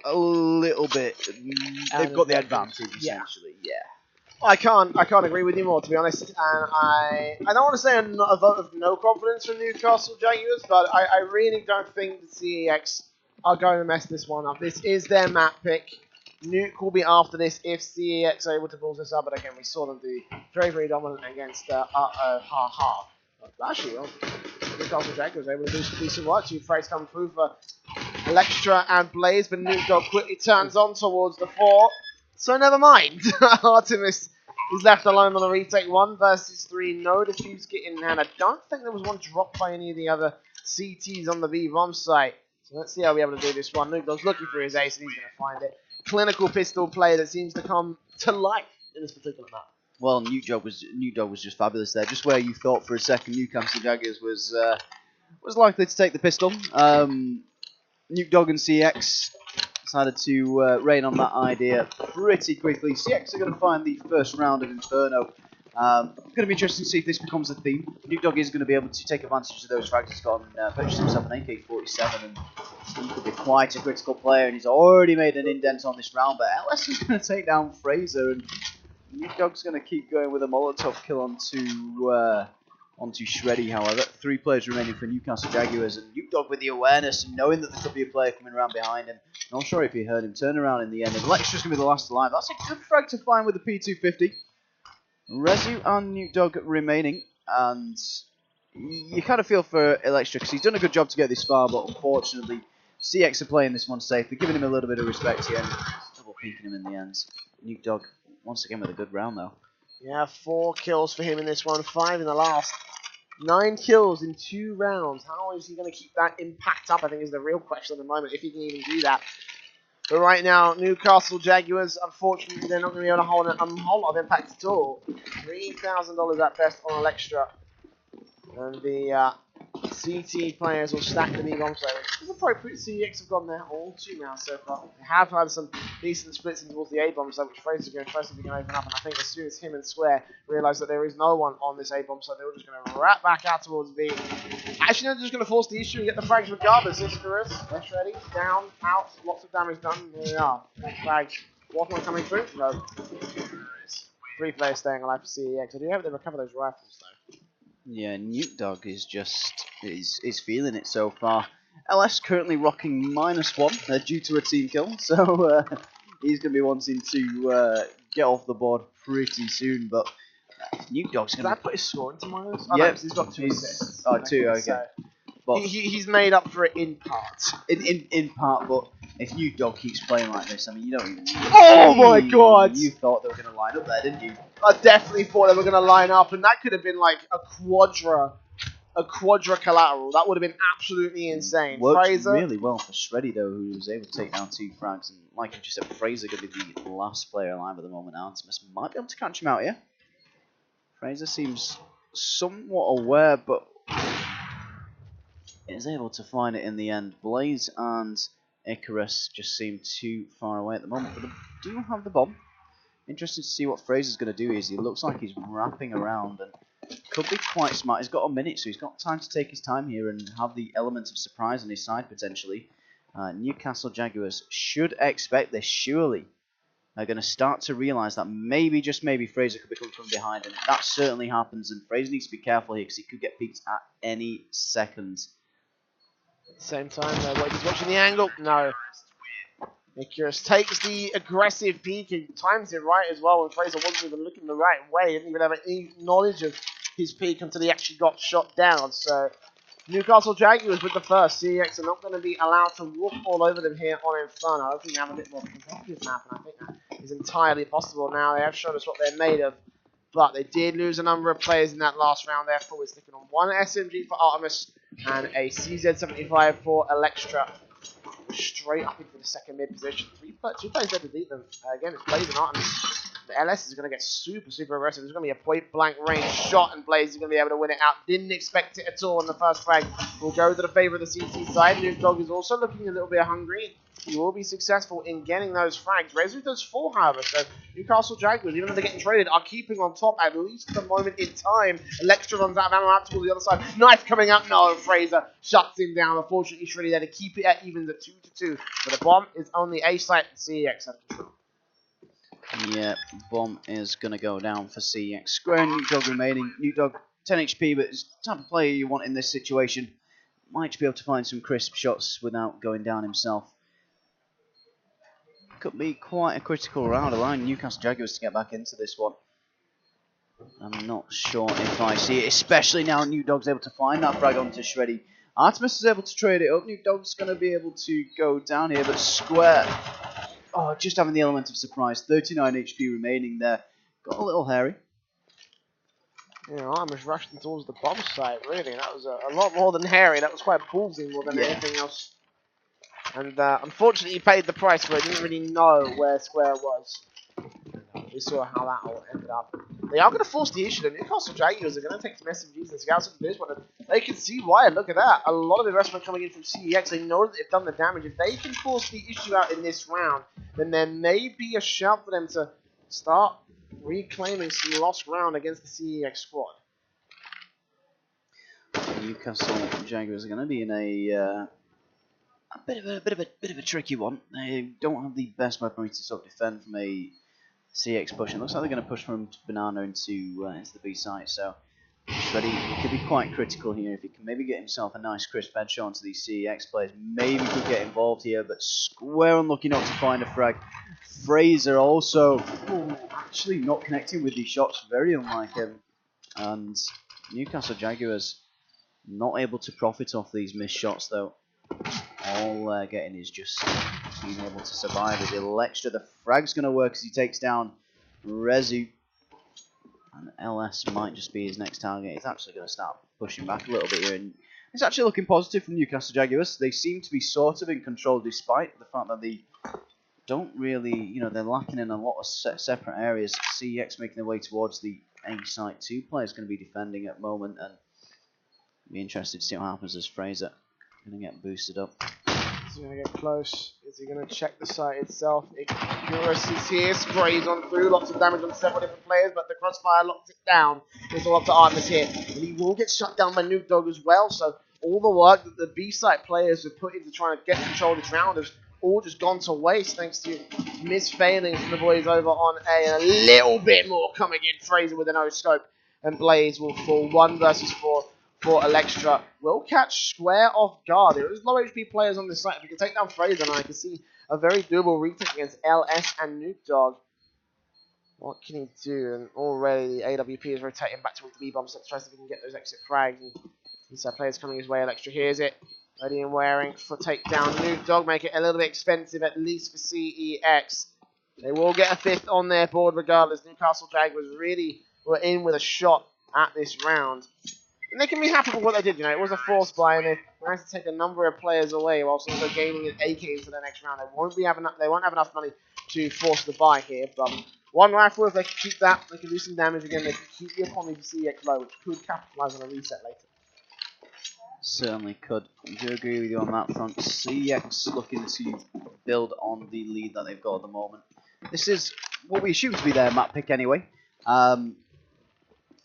a little bit. They've got the advantage, essentially. Yeah. I can't agree with you more, to be honest. And I don't want to say a vote of no confidence from Newcastle Jaguars, but I really don't think the CEX are going to mess this one up. This is their map pick. Nuke will be after this if CEX are able to pull this up, but again, we saw them be very, very dominant against Actually, Newcastle Jaguars able to do some decent work. Two frags coming through for Electra and Blaze, but Nuke Dog quickly turns on towards the 4. So never mind. Artemis is left alone on the retake. 1 versus 3. No defuse kit in hand. I don't think there was one dropped by any of the other CTs on the B bomb site. So let's see how we're able to do this one. Nuke Dog's looking for his ace and he's going to find it. Clinical pistol play that seems to come to life in this particular map. Well, Nuke Dog was just fabulous there. Just where you thought for a second Newcastle Jaguars was likely to take the pistol. Nuke Dog and CeX decided to rain on that idea pretty quickly. CeX are going to find the first round of Inferno. Going to be interesting to see if this becomes a theme. Nuke Dog is going to be able to take advantage of those frags. He's gone purchased himself an AK-47 and he could be quite a critical player, and he's already made an indent on this round. But LS is going to take down Fraser, and Nuke Dog's going to keep going with a Molotov kill onto Shreddy. However, 3 players remaining for Newcastle Jaguars, and Nuke Dog with the awareness and knowing that there could be a player coming around behind him. Not sure if he heard him turn around in the end. And Electra's going to be the last alive. That's a good frag to find with the P250. Rezu and Nuke Dog remaining, and you kind of feel for Electra because he's done a good job to get this far, but unfortunately CeX are playing this one safe. They're giving him a little bit of respect here, and double peeking him in the end. Nuke Dog once again with a good round though. Yeah, 4 kills for him in this one, 5 in the last. 9 kills in 2 rounds. How is he going to keep that impact up, I think, is the real question at the moment, if he can even do that. But right now, Newcastle Jaguars, unfortunately, they're not going to be able to hold a whole lot of impact at all. $3,000 at best on Electra. And the CT players will stack the B-bomb, so it's appropriate. CeX have gone there all 2 rounds so far. They have had some decent splits in towards the A-bomb side, which Fraser's going to first open up, and I think as soon as him and Square realise that there is no one on this A-bomb side, they're just going to wrap back out towards B. Actually, no, they're just going to force the issue and get the frags regardless. Icarus, they're ready, down, out, lots of damage done. There they are. Frags. One coming through? No. 3 players staying alive for CEX. I do hope they recover those rifles, though. Yeah, Nuke Dog is just is feeling it so far. LS currently rocking -1 due to a team kill, so he's going to be wanting to get off the board pretty soon. But Nuke Dog's going to put his score into minus? Oh, yeah, no, he's got 2 assists. Oh, 2, okay. So but he's made up for it in part. In part, but if Nuke Dog keeps playing like this, I mean, you don't even. Oh my god! You thought they were going to line up there, didn't you? I definitely thought they were going to line up, and that could have been like a quadra collateral. That would have been absolutely insane. Worked Fraser really well for Shreddy though, who was able to take down 2 frags, and like you just said, Fraser going to be the last player alive at the moment. Artemis might be able to catch him out here. Fraser seems somewhat aware, but is able to find it in the end. Blaze and Icarus just seem too far away at the moment, but they do have the bomb. Interesting to see what Fraser's going to do is he looks like he's wrapping around and could be quite smart. He's got a minute, so he's got time to take his time here and have the element of surprise on his side potentially. Newcastle Jaguars should expect this, surely. They're going to start to realise that maybe, just maybe, Fraser could be coming from behind, and that certainly happens, and Fraser needs to be careful here because he could get peeked at any second. At the same time, he's watching the angle. No. Icarus takes the aggressive peek and times it right as well, and Fraser wasn't even looking the right way. He didn't even have any knowledge of his peek until he actually got shot down. So Newcastle Jaguars with the first. CeX are not going to be allowed to walk all over them here on Inferno. I think they have a bit more competitive map, and I think that is entirely possible now. They have shown us what they're made of, but they did lose a number of players in that last round. Therefore, we're sticking on 1 SMG for Artemis and a CZ75 for Electra. Straight up into the second mid position. 2 players there to beat them. Again, it's Blaze and Artemis. The LS is going to get super aggressive. There's going to be a point-blank range shot, and Blaze is going to be able to win it out. Didn't expect it at all in the first frag. Will go to the favor of the CT side. Newdog is also looking a little bit hungry. He will be successful in getting those frags. Rezu does 4, however, so Newcastle Jaguars, even though they're getting traded, are keeping on top at least at the moment in time. Electra runs out of ammo out towards the other side. Knife coming up. No, Fraser shuts him down. Unfortunately, Shreddy there to keep it at evens at 2-2. But the bomb is on the A site. CEX have control. Yeah, bomb is going to go down for CX. Square and Newdog remaining. Newdog 10 HP, but it's the type of player you want in this situation. Might be able to find some crisp shots without going down himself. Could be quite a critical round, allowing Newcastle Jaguars to get back into this one. I'm not sure if I see it, especially now Newdog's able to find that frag onto Shreddy. Artemis is able to trade it up. Newdog's going to be able to go down here, but Square, oh, just having the element of surprise. 39 HP remaining there. Got a little hairy. Yeah, Artemis rushed towards the bomb site, really. That was a lot more than hairy. That was quite ballsy more than anything else. And unfortunately, he paid the price for it. Didn't really know where Square was. We saw how that all ended up. They are going to force the issue. The Newcastle Jaguars are going to take some SMGs and scouts into this one. And they can see why. Look at that. A lot of investment coming in from CEX. They know that they've done the damage. If they can force the issue out in this round, then there may be a shout for them to start reclaiming some lost ground against the CEX squad. Newcastle Jaguars are going to be in a bit of a tricky one. They don't have the best weaponry to sort of defend from a CX push. It looks like they're going to push from Banana into the B site. So Shreddy could be quite critical here if he can maybe get himself a nice crisp headshot onto these CEX players. Maybe could get involved here, but Square unlucky not to find a frag. Fraser also actually not connecting with these shots, very unlike him. And Newcastle Jaguars not able to profit off these missed shots though. All they're getting is just being able to survive with Electra. The frag's going to work as he takes down Rezu. And LS might just be his next target. He's actually going to start pushing back a little bit here. And it's actually looking positive from Newcastle Jaguars. They seem to be sort of in control despite the fact that they don't really, they're lacking in a lot of separate areas. CEX making their way towards the A site. 2 players going to be defending at the moment. And be interested to see what happens as Fraser going to get boosted up. Is he going to get close? Is he going to check the site itself? Accuracy here, sprays on through, lots of damage on several different players, but the crossfire locks it down. It's all up to Artemis here. And he will get shut down by Newdog as well, so all the work that the B-site players have put into trying to get control of this round has all just gone to waste thanks to misfailing from the boys over on A. And a little bit more coming in. Fraser with a no-scope, and Blaze will fall 1 versus 4. For Electra, will catch Square off guard. There is low HP players on this site. If we can take down Fraser, and I can see a very doable retake against LS and Newdog. What can he do? And already the AWP is rotating back towards the B-bomb, so let's try to see if we can get those exit frags. And these players coming his way. Electra hears it. Ready and wearing for takedown. Newdog make it a little bit expensive, at least for CEX. They will get a 5th on their board regardless. Newcastle Jaguars really were in with a shot at this round. And they can be happy with what they did, it was a force buy, and they managed to take a number of players away whilst also gaining an AK into the next round. They won't have enough money to force the buy here, but 1 rifle, if they can keep that, they can do some damage again, they can keep the economy for CEX low, which could capitalise on a reset later. Certainly could. I do agree with you on that front. CEX looking to build on the lead that they've got at the moment. This is what we assume to be their map pick anyway.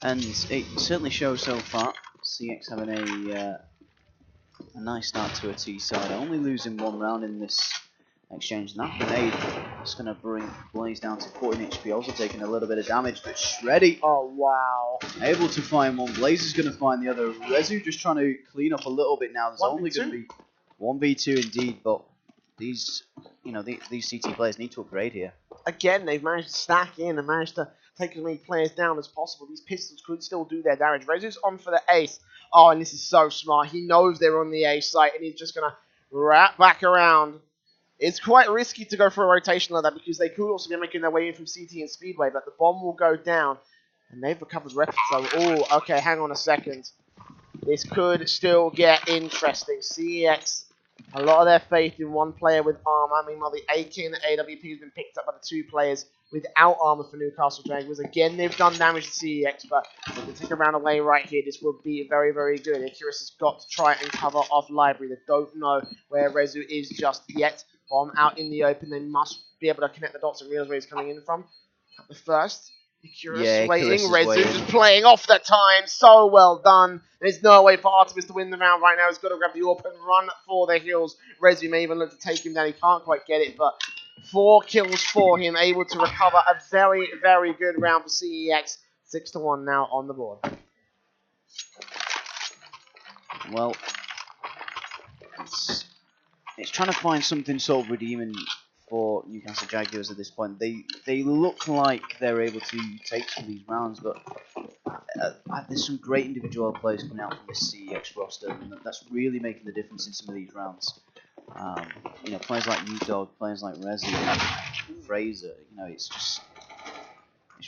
And it certainly shows so far. CX having a nice start to a T side, only losing 1 round in this exchange. And that grenade is going to bring Blaze down to 14 HP, also taking a little bit of damage. But Shreddy, oh wow, able to find one. Blaze is going to find the other. Rezu just trying to clean up a little bit now. There's only going to be 1v2 indeed, but these, these CT players need to upgrade here. Again, they've managed to stack in and managed to take as many players down as possible. These pistols could still do their damage. Rezu's on for the ace. Oh, and this is so smart. He knows they're on the A site, and he's just going to wrap back around. It's quite risky to go for a rotation like that because they could also be making their way in from CT and Speedway, but the bomb will go down, and they've recovered weapons. So, oh, okay, hang on a second. This could still get interesting. CEX A lot of their faith in one player with armor. Meanwhile, the AK and the AWP has been picked up by the 2 players without armor for Newcastle Jaguars. Again, they've done damage to CEX, but if they take a round away right here, this will be very, very good. Icarus has got to try and cover off Library. They don't know where Rezu is just yet. Bomb out in the open. They must be able to connect the dots and realize where he's coming in from. At the first. Icarus waiting, Rezu just playing off that time, so well done. There's no way for Artemis to win the round right now. He's got to grab the AWP and run for the hills. Rezu may even look to take him down. He can't quite get it, but 4 kills for him, able to recover a very, very good round for CEX. 6-1 now on the board. Well, it's trying to find something sort of redeeming for Newcastle Jaguars at this point. They look like they're able to take some of these rounds, but there's some great individual players coming out from this CEX roster, and that's really making the difference in some of these rounds. You know, players like Newdog, players like Rezi, Fraser. You know, it's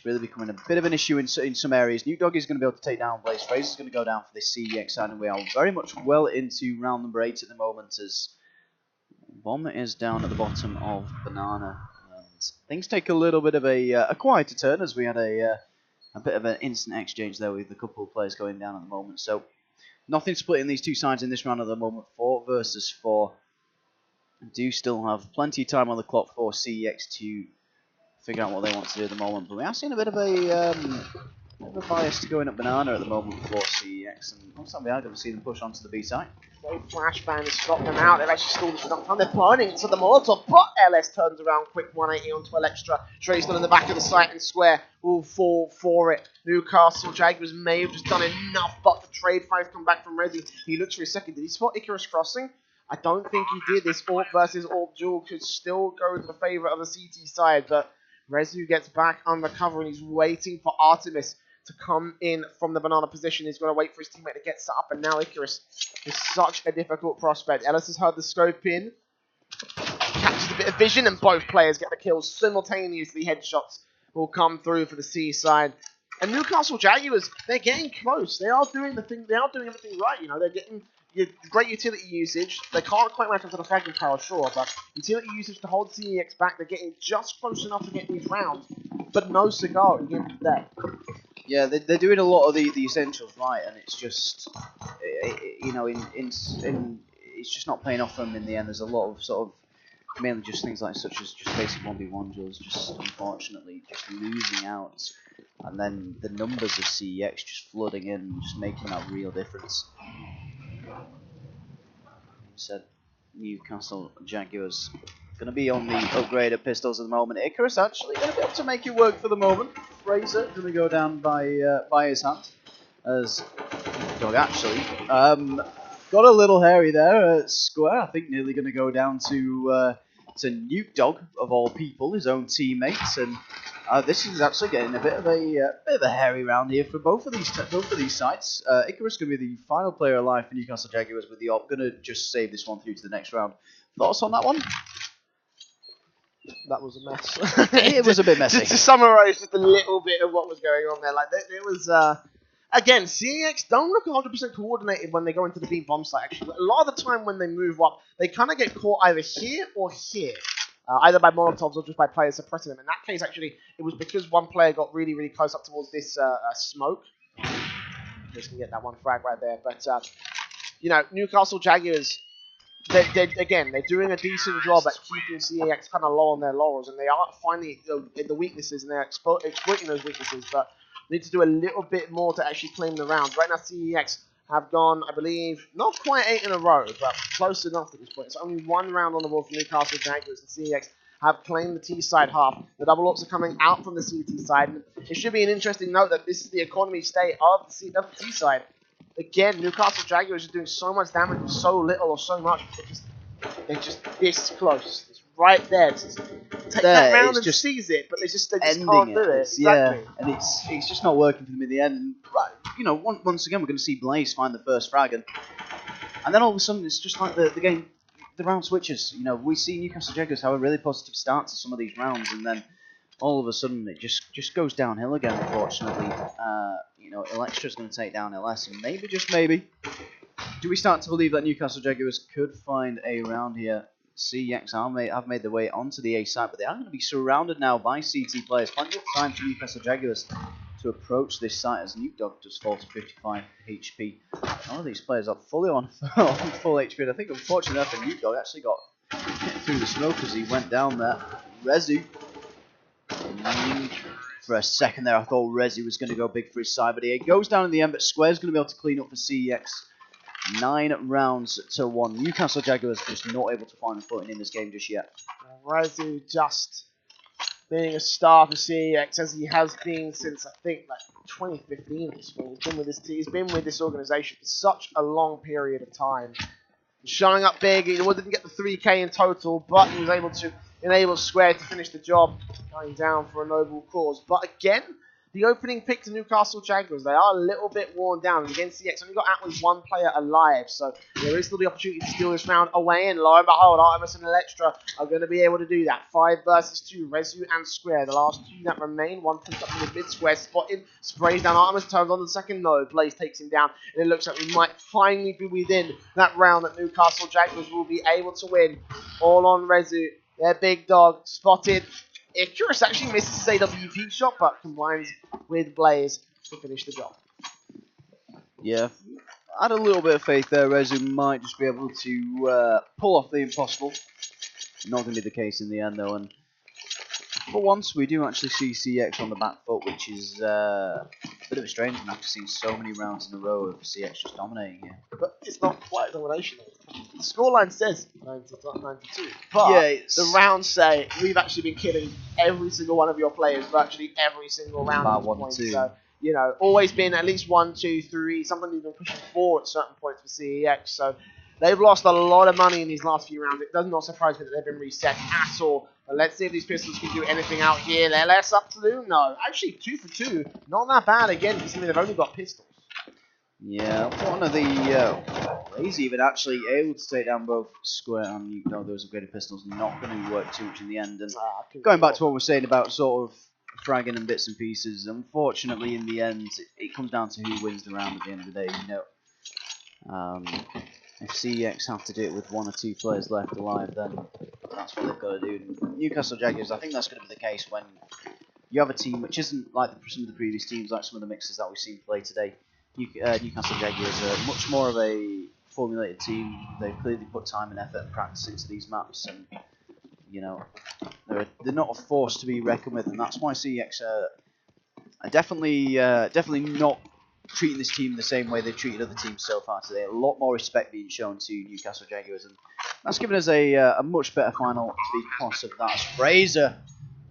really becoming a bit of an issue in some areas. Newdog is going to be able to take down Blaze. Fraser's going to go down for this CEX side, and we are very much well into round number 8 at the moment as Bomb is down at the bottom of Banana. And things take a little bit of a quieter turn as we had a bit of an instant exchange there with a couple of players going down at the moment. So nothing splitting these two sides in this round at the moment. 4 versus 4. Do still have plenty of time on the clock for CEX to figure out what they want to do at the moment. But we are seeing a bit of a bias to going up Banana at the moment for CEX. And looks like we are going to see them push onto the B side. Flashbang has stopped them out. They've actually stalled for enough time. They're planning to the Molotov, but LS turns around quick 180 onto Electra. Trey's still in the back of the site and Square will fall for it. Newcastle Jaguars may have just done enough, but the trade finds come back from Rezi. He looks for a second. Did he spot Icarus crossing? I don't think he did. This AWP versus AWP duel could still go to the favour of the CT side, but Rezu gets back under cover and he's waiting for Artemis to come in from the Banana position. He's got to wait for his teammate to get set up, and now Icarus is such a difficult prospect. Ellis has heard the scope in, catches a bit of vision, and both players get the kills simultaneously. Headshots will come through for the C side. And Newcastle Jaguars, they're getting close. They are doing the thing. They are doing everything right. You know, they're getting great utility usage. They can't quite match up to the fragment power, sure, but utility usage to hold CEX back. They're getting just close enough to get these rounds, but no cigar at the end of the day. Yeah, they're doing a lot of the essentials right, and it's just, you know, it's just not paying off for them in the end. There's a lot of sort of mainly just things like such as just basic 1v1 duels, just unfortunately just losing out, and then the numbers of CEX just flooding in, and just making that real difference. Said Newcastle Jaguars going to be on the upgraded pistols at the moment. Icarus actually going to be able to make it work for the moment. Fraser going to go down by his hand as Dog actually got a little hairy there. Square I think nearly going to go down to Nuke Dog of all people, his own teammates, and this is actually getting a bit of a hairy round here for both of these sides. Icarus going to be the final player alive for Newcastle Jaguars with the AWP. Going to just save this one through to the next round. Thoughts on that one? That was a mess. It was a bit messy. To summarise just a little bit of what was going on there, like it was. Again, CEX don't look 100% coordinated when they go into the B bomb site. Actually, a lot of the time when they move up, they kind of get caught either here or here. Either by Molotovs or just by players suppressing them. In that case, actually, it was because one player got really, really close up towards this smoke. Just can get that one frag right there. But, you know, Newcastle Jaguars, they're doing a decent job at keeping CEX kind of low on their laurels. And they are finding the weaknesses, and they're exploiting those weaknesses. But need to do a little bit more to actually claim the rounds. Right now, CEX have gone, I believe, not quite 8 in a row, but close enough at this point. It's only one round on the board for Newcastle Jaguars, and CEX have claimed the T side half. The double ups are coming out from the CT side. And it should be an interesting note that this is the economy state of the T side. Again, Newcastle Jaguars are doing so much damage with so little or so much. They're just this close. It's right there. Take that round and just seize it, but they just can't do it. Exactly. Yeah, and it's just not working for them in the end. And, you know, once again, we're going to see Blaze find the first frag, and then all of a sudden it's just like the game, the round switches. You know, we see Newcastle Jaguars have a really positive start to some of these rounds, and then all of a sudden it just goes downhill again. Unfortunately, you know, Electra's going to take down LS, and maybe just maybe do we start to believe that Newcastle Jaguars could find a round here? CeX have made their way onto the A side, but they are going to be surrounded now by CT players. Plenty of time for Newcastle Jaguars to approach this site as Newdog just fall to 55 HP. All of these players are fully on full HP, and I think unfortunately for Newdog actually got hit through the smoke as he went down there. Rezu, for a second there I thought Rezu was going to go big for his side, but he goes down in the end, but Square's going to be able to clean up for CeX. 9 rounds to 1. Newcastle Jaguars just not able to find a footing in this game just yet. Rezu just being a star for CeX as he has been since I think like 2015. He's been with this team. He's been with this organisation for such a long period of time. Showing up big. He didn't get the 3K in total, but he was able to enable Square to finish the job, going down for a noble cause. But again, the opening pick to Newcastle Jaguars, they are a little bit worn down. And against CeX, only got out with 1 player alive, so there is still the opportunity to steal this round away. And lo and behold, Artemis and Electra are going to be able to do that. 5 versus 2, Rezu and Square, the last 2 that remain. One puts up in the mid, Square spotted, sprays down Artemis, turns on the second. No, Blaze takes him down, and it looks like we might finally be within that round that Newcastle Jaguars will be able to win. All on Rezu, their big dog, spotted. Icarus actually misses his AWP shot, but combines with Blaze to finish the job. Yeah, I had a little bit of faith there. Rezu might just be able to pull off the impossible. Not going to be the case in the end, though. And for once, we do actually see CeX on the back foot, which is a bit of a strange one after seeing so many rounds in a row of CeX just dominating here. But it's not quite domination. The scoreline says 92, but yeah, the rounds say we've actually been killing every single one of your players virtually every single round. About 1 or 2. So, you know, always been at least 1, 2, 3, sometimes even pushing 4 at certain points for CeX. So they've lost a lot of money in these last few rounds. It does not surprise me that they've been reset at all. But let's see if these pistols can do anything out here. They're less up to do. No, actually 2 for 2, not that bad again. Considering they've only got pistols. Yeah, one of the Blaze even actually able to take down both Square and Newcastle. Those upgraded pistols not going to work too much in the end. And going back to what we're saying about sort of fragging and bits and pieces, unfortunately in the end it comes down to who wins the round at the end of the day. You know, if CeX have to do it with 1 or 2 players left alive, then that's what they've got to do. And Newcastle Jaguars, I think that's going to be the case when you have a team which isn't like some of the previous teams, like some of the mixes that we've seen play today. Newcastle Jaguars are much more of a formulated team. They've clearly put time and effort and practice into these maps, and you know they're not a force to be reckoned with, and that's why CeX are definitely not treating this team the same way they've treated other teams so far today. A lot more respect being shown to Newcastle Jaguars, and that's given us a much better final because of that. As Fraser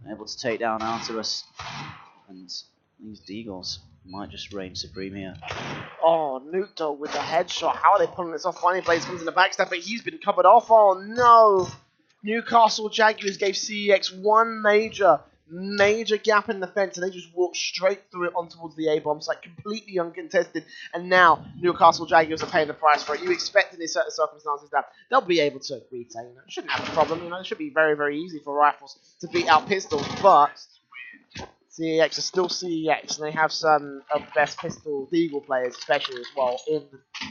able to take down Artemis, and these Deagles might just reign supreme here. Oh, Newcastle with the headshot. How are they pulling this off? Finally, Blaze comes in the backstep, but he's been covered off. Oh no! Newcastle Jaguars gave CeX one major gap in the fence, and they just walked straight through it on towards the A-bomb site, completely uncontested. And now Newcastle Jaguars are paying the price for it. You expect in these certain circumstances that they'll be able to retain. It shouldn't have a problem. You know, it should be very, very easy for rifles to beat out pistols, but CeX are still CeX, and they have some of the best pistol Deagle players, especially as well, in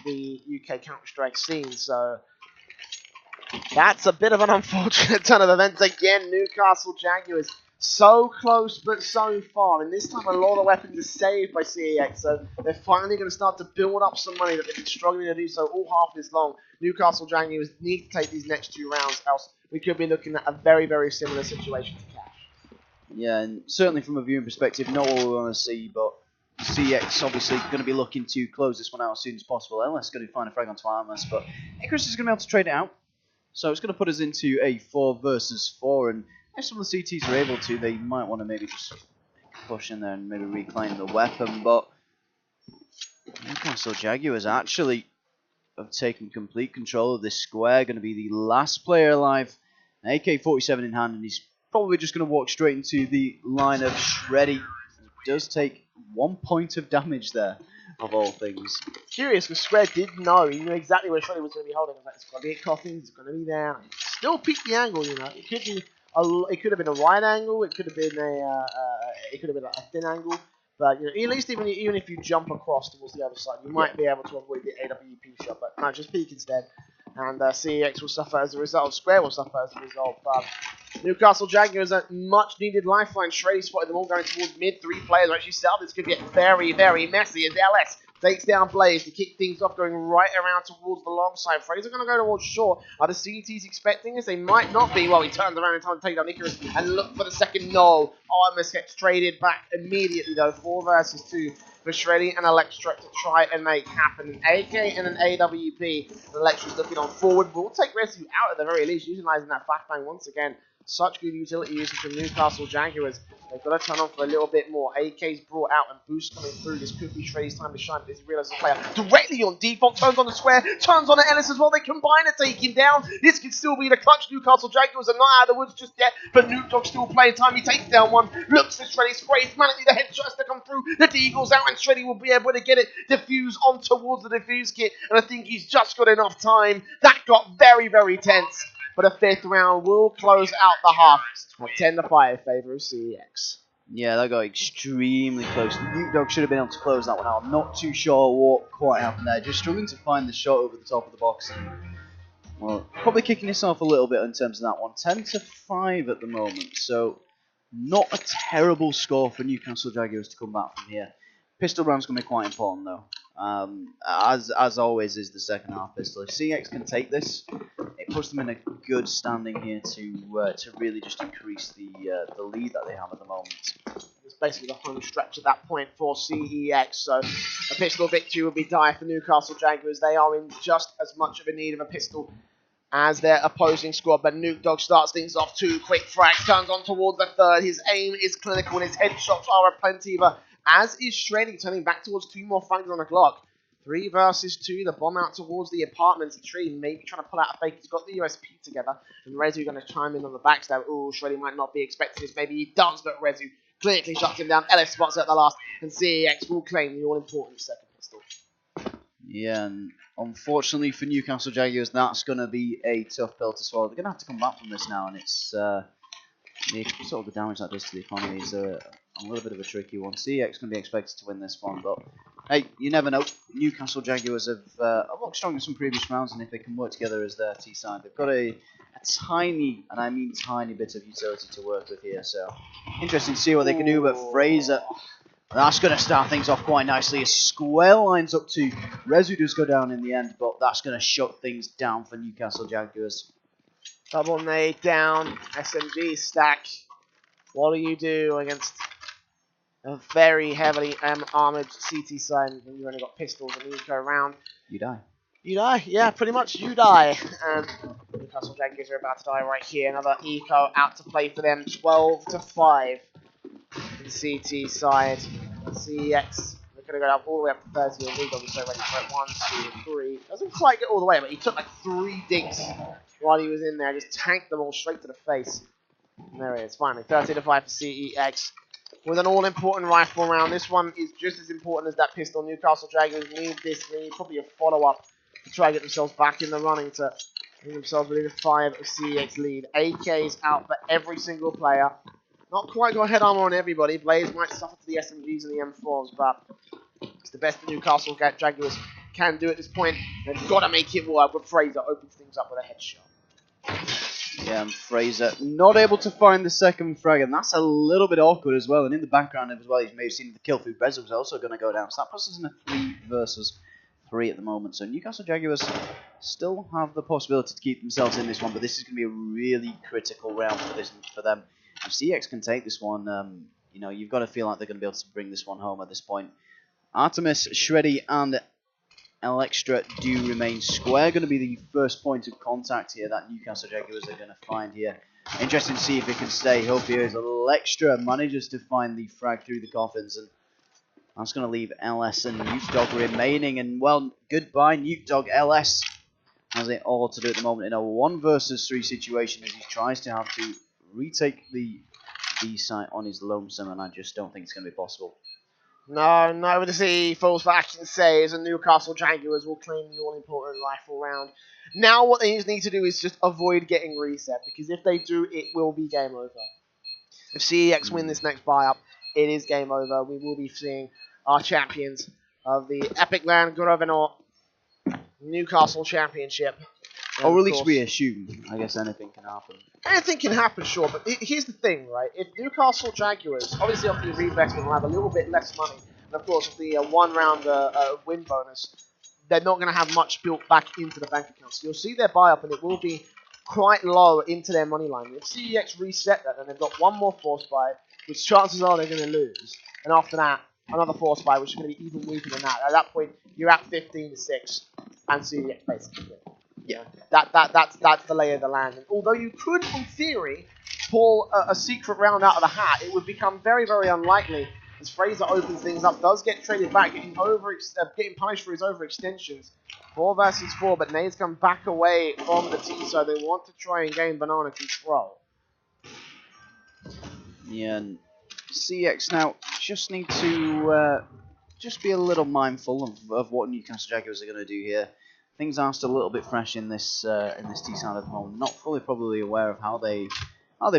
the UK Counter-Strike scene. So that's a bit of an unfortunate turn of events again. Newcastle Jaguars so close but so far, and this time a lot of weapons are saved by CeX, so they're finally going to start to build up some money that they've been struggling to do so all half this long. Newcastle Jaguars need to take these next 2 rounds, else we could be looking at a very, very similar situation to Cash. Yeah, and certainly from a viewing perspective, not what we want to see, but CeX obviously going to be looking to close this one out as soon as possible. LS going to find a frag onto Artemis, but Icarus is going to be able to trade it out. So it's going to put us into a 4 versus 4, and if some of the CTs are able to, they might want to maybe just push in there and maybe reclaim the weapon, but Newcastle Jaguars actually have taken complete control of this square, going to be the last player alive, an AK-47 in hand, and he's probably just going to walk straight into the line of Shreddy. It does take 1 point of damage there, of all things. Curious, because Square did know, he knew exactly where Shreddy was going to be holding. Like, it's going to be at Coffins, it's going to be there. Still peek the angle, you know. It could have been a wide angle, it could have been a thin angle, But you know, at least even if you jump across towards the other side, you might be able to avoid the AWP shot. But no, just peek instead. And CEX will suffer as a result. Square will suffer as a result. But Newcastle Jaguars a much needed lifeline. Shreddy spotted them all going towards mid. 3 players are actually south. This could get very, very messy as LS takes down Blaze to kick things off, going right around towards the long side. Fraser going to go towards short. Are the CTs expecting this? They might not be. Well, he turns around in time to take down Icarus and look for the second no. Artemis gets traded back immediately though. 4 versus 2 for Shreddy and Electra to try and make happen. An AK and an AWP. Electra's looking on forward. We'll take Resu out at the very least, utilising that flashbang once again. Such good utility usage from Newcastle Jaguars. They've got to turn on for a little bit more. AK's brought out and boost coming through. This could be Shreddy's time to shine, but as he realises the player directly on default, turns on the square, turns on the Ellis as well. They combine to take him down. This could still be the clutch. Newcastle Jaguars are not out of the woods just yet, but Nuke Dog still playing time. He takes down one, looks for Shreddy, sprays manically the headshots to come through. The Deagle's out, and Shreddy will be able to get it diffuse on towards the defuse kit, and I think he's just got enough time. That got very, very tense. But a 5th round will close out the half. 10-5 in favour of CEX. Yeah, that got extremely close. Nuke Dog should have been able to close that one out. I'm not too sure what quite happened there. Just struggling to find the shot over the top of the box. And, well, probably kicking yourself a little bit in terms of that one. 10-5 at the moment. So, not a terrible score for Newcastle Jaguars to come back from here. Pistol round's going to be quite important though. As always is the second half pistol. If CeX can take this, it puts them in a good standing here to really just increase the lead that they have at the moment. It's basically the home stretch at that point for CEX, so a pistol victory would be dire for Newcastle Jaguars. They are in just as much of a need of a pistol as their opposing squad, but Nuke Dog starts things off 2 quick frags, turns on towards the 3rd. His aim is clinical and his headshots are aplenty, but as is Shreddy turning back towards 2 more frags on the clock. 3 versus 2, the bomb out towards the apartments tree, maybe trying to pull out a fake. He's got the USP together, and Rezu going to chime in on the backstab. Ooh, Shreddy might not be expecting this, maybe he does, but Rezu clinically shuts him down. LS spots at the last, and CEX will claim the all-important second pistol. Yeah, and unfortunately for Newcastle Jaguars, that's going to be a tough pill to swallow. They're going to have to come back from this now, and it's sort of the damage that does to the economy is a little bit of a tricky one. CEX going to be expected to win this one, but hey, you never know. Newcastle Jaguars have looked strong in some previous rounds, and if they can work together as their T side, they've got a tiny, and I mean tiny, bit of utility to work with here. So interesting to see what they can do. But Fraser, that's going to start things off quite nicely. A square lines up to Rezu does go down in the end, but that's going to shut things down for Newcastle Jaguars. Double nade down, SMG stack. What do you do against a very heavily armoured CT side when you've only got pistols and eco around? You die. You die, yeah, pretty much you die. And Newcastle Jaguars are about to die right here. Another eco out to play for them. 12-5 the CT side. CEX, they're going to go up all the way up to 30. And Nuke Dog is so ready for it. 1, 2, 3. Doesn't quite get all the way, but he took like 3 digs while he was in there. Just tanked them all straight to the face. And there it is, finally. 30-5 for CEX. With an all-important rifle round. This one is just as important as that pistol. Newcastle Jaguars need this. They need probably a follow-up to try and get themselves back in the running to bring themselves within 5 of CEX lead. AK's out for every single player. Not quite got head armor on everybody. Blaze might suffer to the SMGs and the M4s, but it's the best that Newcastle Jaguars can do at this point. They've got to make it work, but Fraser opens things up with a headshot. Yeah, and Fraser not able to find the second frag, and that's a little bit awkward as well. And in the background as well, you may have seen the kill through Rezu was also going to go down. So that puts us in a 3 versus 3 at the moment. So Newcastle Jaguars still have the possibility to keep themselves in this one, but this is going to be a really critical round for them. If CeX can take this one, you know, you've got to feel like they're going to be able to bring this one home at this point. Artemis, Shreddy, and Electra do remain square. Going to be the first point of contact here that Newcastle Jaguars are going to find here. Interesting to see if it can stay. Hope here as Electra manages to find the frag through the coffins, and that's going to leave LS and Nuke Dog remaining. And well, goodbye Nuke Dog. LS has it all to do at the moment in a 1 versus 3 situation as he tries to have to retake the B site on his lonesome, and I just don't think it's going to be possible. No, neither does he. Falls for action saves, and Newcastle Jaguars will claim the all-important rifle round. Now what they just need to do is just avoid getting reset, because if they do, it will be game over. If CEX win this next buy-up, it is game over. We will be seeing our champions of the epic.LAN Grosvenor Newcastle Championship. And Or of at least course, we assume. I guess anything can happen. anything can happen, sure, but here's the thing, right? If Newcastle Jaguars, obviously off the reinvestment, will have a little bit less money, and of course with the one-round win bonus, they're not going to have much built back into the bank account. So you'll see their buy-up, and it will be quite low into their money line. If CEX reset that, then they've got one more force buy, which chances are they're going to lose. And after that, another force buy, which is going to be even weaker than that. At that point, you're at 15-6, and CEX basically win. Yeah. That's the lay of the land. And although you could, in theory, pull a secret round out of the hat, it would become very, very unlikely as Fraser opens things up, does get traded back, getting punished for his overextensions. 4 versus 4, but Nade's come back away from the T, so they want to try and gain banana control. Yeah, and CX now just need to just be a little mindful of what Newcastle Jaguars are going to do here. Things are still a little bit fresh in this T side at the moment. Not fully probably aware of how they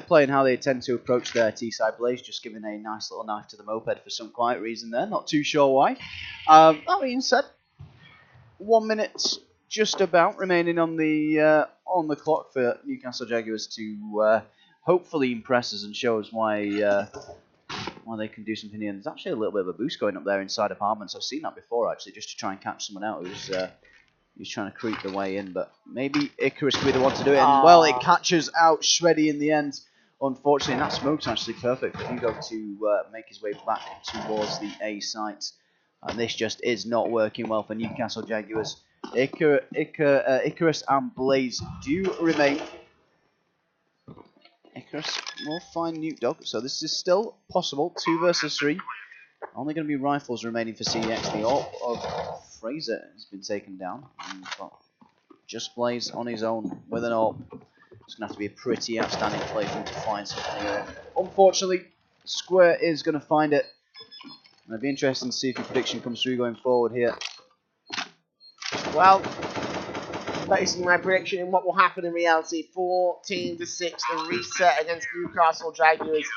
play and how they tend to approach their T side plays. Just giving a nice little knife to the moped for some quiet reason there. Not too sure why. That being said, 1 minute just about remaining on the clock for Newcastle Jaguars to hopefully impress us and show us why they can do something here. And there's actually a little bit of a boost going up there inside apartments. I've seen that before actually, just to try and catch someone out who's trying to creep the way in, but maybe Icarus could be the one to do it. And well, it catches out Shreddy in the end, unfortunately. And that smoke's actually perfect for Hugo to make his way back towards the A site. And this just is not working well for Newcastle Jaguars. Icarus and Blaze do remain. Icarus will find Nuke Dog, so this is still possible. 2 versus 3. Only going to be rifles remaining for CEX. The AWP of Fraser has been taken down. And just Blaze on his own with an AWP. It's going to have to be a pretty outstanding play for him to find something here. Unfortunately, Square is going to find it. And it'll be interesting to see if your prediction comes through going forward here. Well, basing my prediction in what will happen in reality, 14-6, the reset against Newcastle Jaguars.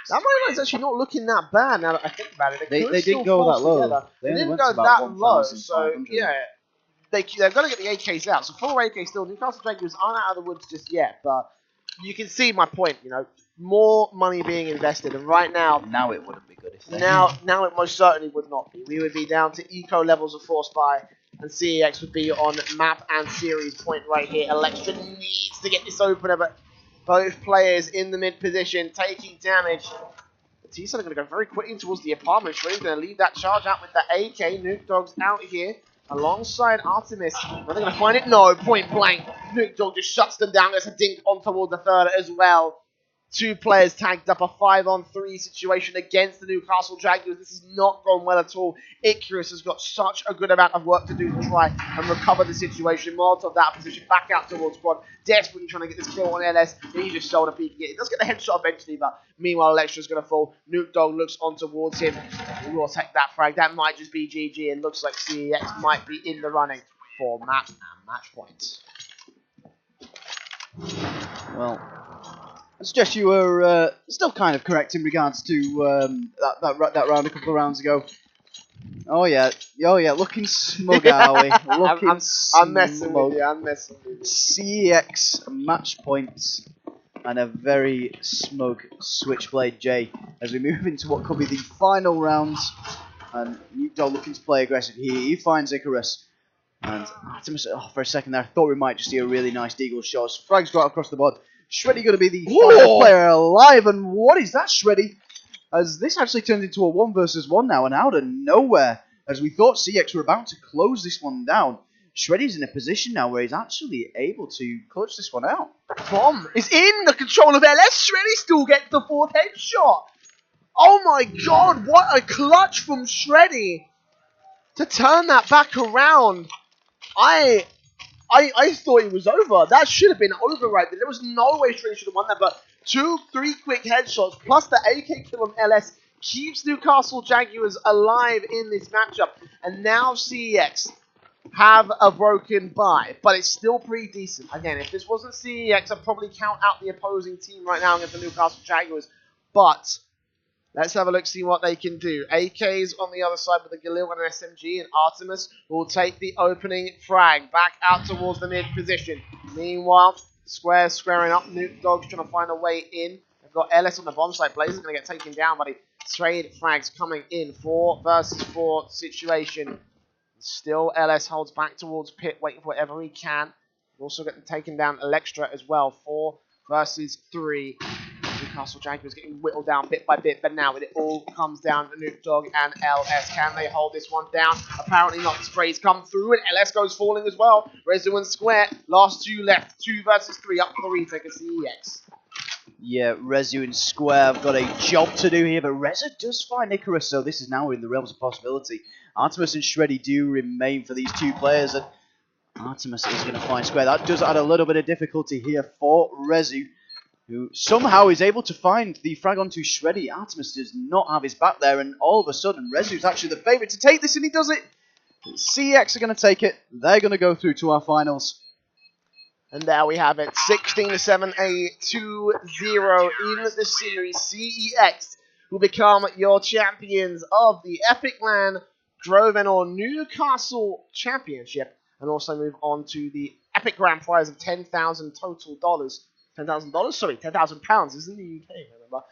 That money line's actually not looking that bad now that I think about it. They didn't go that low. They didn't go that low, so yeah, they're going to get the AKs out. So 4 AKs still. Newcastle Jaguars aren't out of the woods just yet, but you can see my point. You know, more money being invested, and right now it wouldn't be good if they now it most certainly would not be. We would be down to eco levels of force buy, and CEX would be on map and series point right here. Electra needs to get this opener, but both players in the mid position taking damage. The T-Sun are going to go very quickly towards the apartment. Shreddy's going to leave that charge out with the AK. Nuke Dog's out here alongside Artemis. Are they going to find it? No, point blank. Nuke Dog just shuts them down. There's a dink on toward the third as well. 2 players tagged up, a 5-on-3 situation against the Newcastle Jaguars. This has not gone well at all. Icarus has got such a good amount of work to do to try and recover the situation. Molotov that position back out towards Quad, desperately trying to get this kill on LS. He just shoulder peeking it. He does get the headshot eventually, but meanwhile Electra's going to fall. Nuke Dog looks on towards him. He will take that frag. That might just be GG, and looks like CEX might be in the running for map and match points. Well, I suggest you were still kind of correct in regards to that round a couple of rounds ago. Oh yeah, looking smug, are we? I'm messing with you. CEX match points and a very smug Switchblade J as we move into what could be the final rounds. And Nuke Dog looking to play aggressive here. He finds Icarus. And for a second there, I thought we might just see a really nice deagle shot. Frag's got across the board. Shreddy going to be the final player alive, and what is that, Shreddy? As this actually turns into a 1 versus 1 now, and out of nowhere, as we thought CX were about to close this one down, Shreddy's in a position now where he's actually able to clutch this one out. Bomb is in the control of LS. Shreddy still gets the 4th headshot. Oh my god, what a clutch from Shreddy to turn that back around. I thought it was over. That should have been over right there. There was no way Shreddy should have won that, but 2-3 quick headshots plus the AK kill on LS keeps Newcastle Jaguars alive in this matchup. And now CEX have a broken bye, but it's still pretty decent. Again, if this wasn't CEX, I'd probably count out the opposing team right now against the Newcastle Jaguars. But Let's have a look, see what they can do. AK's on the other side with a Galil and an SMG, and Artemis will take the opening frag back out towards the mid position. Meanwhile, Square's squaring up. Nuke Dog's trying to find a way in. They've got LS on the bomb site. Blazer's going to get taken down, buddy. Trade frags coming in. 4 versus 4 situation. Still, LS holds back towards Pit, waiting for whatever he can. Also getting taken down Electra as well. 4 versus 3. Newcastle Jaguars getting whittled down bit by bit, but now it all comes down to Nuke Dog and LS. Can they hold this one down? Apparently not. The sprays come through, and LS goes falling as well. Rezu and Square, last 2 left. 2 versus 3, up for the retake of CEX. Yeah, Rezu and Square have got a job to do here, but Rezu does find Icarus, so this is now in the realms of possibility. Artemis and Shreddy do remain for these 2 players, and Artemis is going to find Square. That does add a little bit of difficulty here for Rezu, who somehow is able to find the frag onto Shreddy. Artemis does not have his back there, and all of a sudden, Rezu's actually the favourite to take this, and he does it. CEX are going to take it. They're going to go through to our finals. And there we have it, 16-7, a 2-0 in the series. CEX will become your champions of the epic.LAN Grosvenor Newcastle Championship, and also move on to the epic grand prize of $10,000 total dollars. $10,000? Sorry, £10,000 is in the UK, remember.